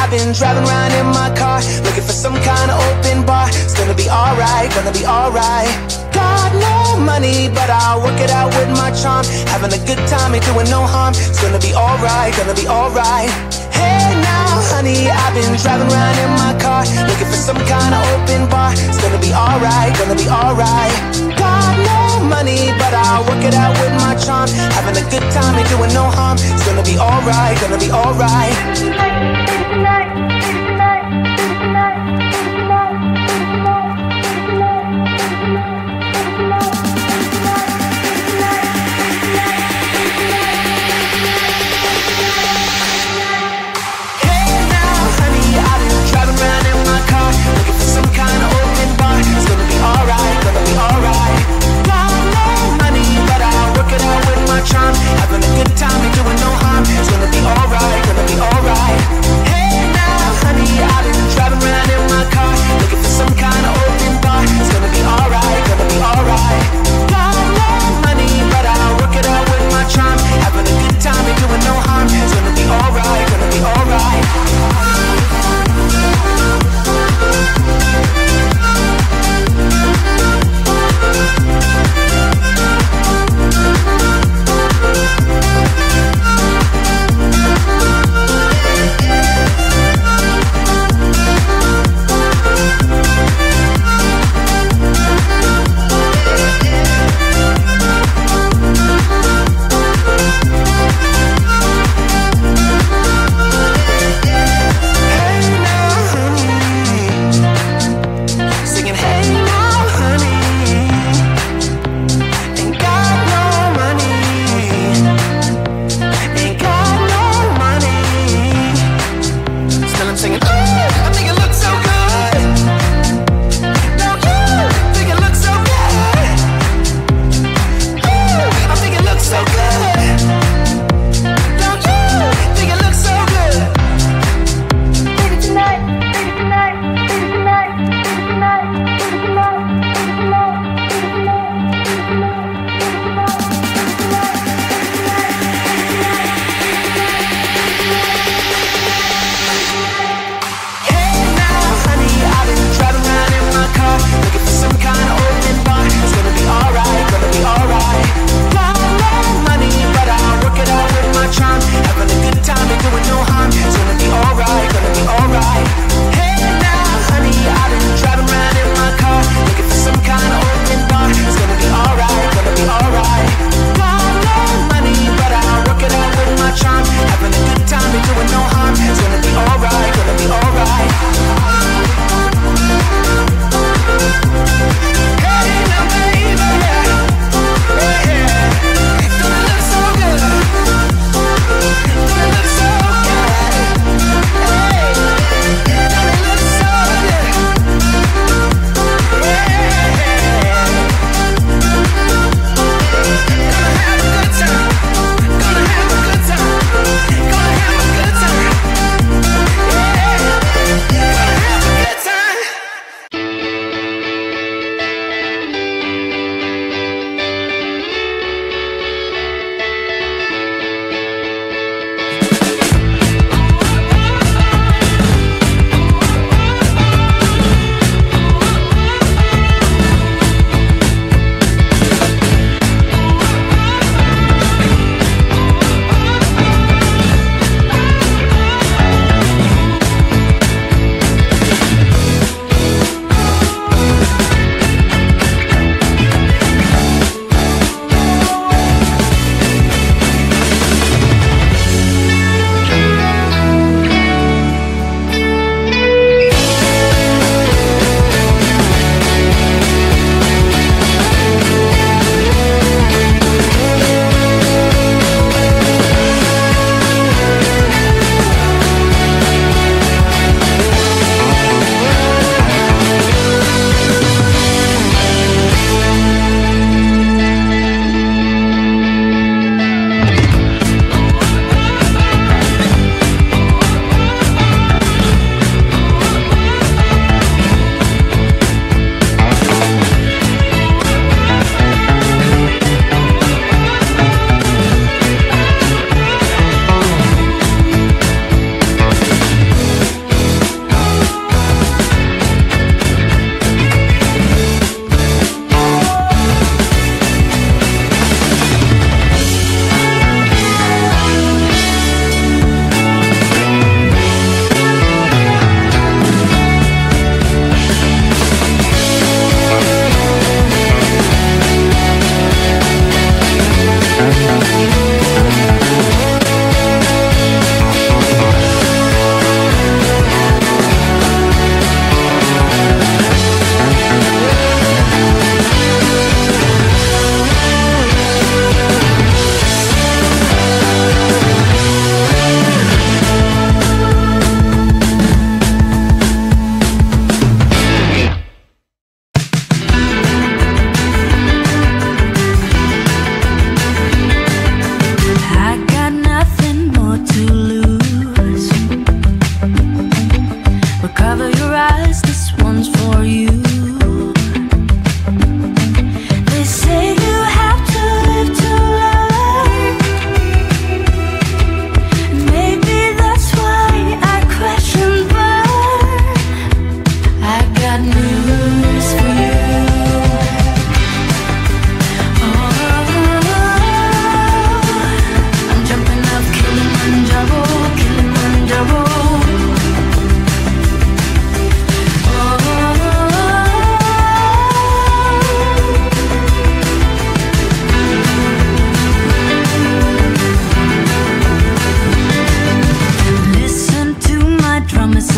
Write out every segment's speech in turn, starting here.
I've been driving around in my car, looking for some kind of open bar. It's gonna be alright, gonna be alright. Got no money, but I'll work it out with my charm. Having a good time, ain't doing no harm. It's gonna be alright, gonna be alright. Hey now, honey, I've been driving around in my car, looking for some kind of open bar. It's gonna be alright, gonna be alright. Got no money, but I'll work it out with my charm. Having a good time, ain't doing no harm. It's gonna be alright, gonna be alright. Having a good time and doing no harm. It's gonna be alright, gonna be alright. Hey now,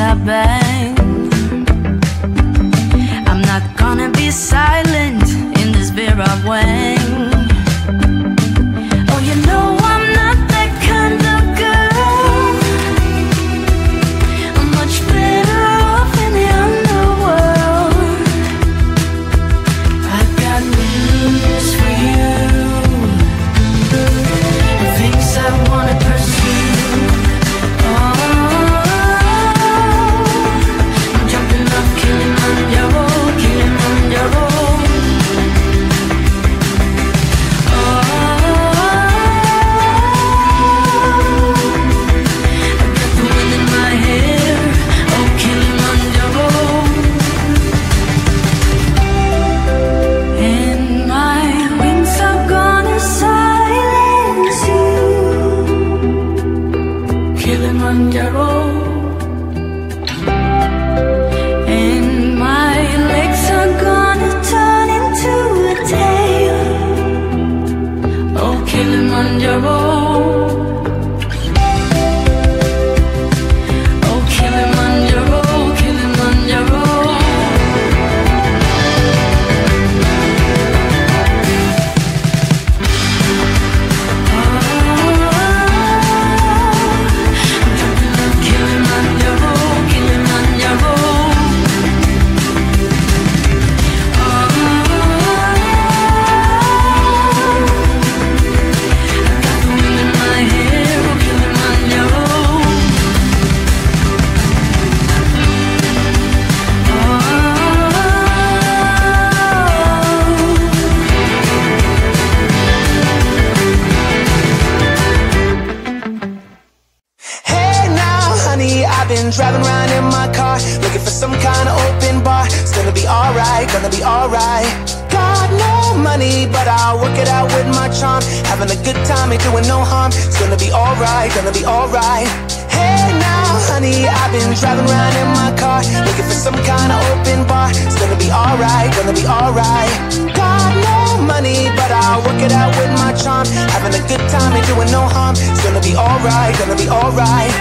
I bang. I'm not gonna be silent in this Vera Wang. Oh, you know I'm not that kind of girl. I'm much better off in the underworld. I've got news for you, the things I wanna pursue. I'm jumping up Kilimanjaro, Kilimanjaro. Driving around in my car, looking for some kind of open bar. It's gonna be alright, gonna be alright. Got no money, but I'll work it out with my charm. Having a good time, ain't doing no harm. It's gonna be alright, gonna be alright. Hey now, honey, I've been driving around in my car, looking for some kind of open bar. It's gonna be alright, gonna be alright. Got no money, but I'll work it out with my charm. Having a good time, ain't doing no harm. It's gonna be alright, gonna be alright.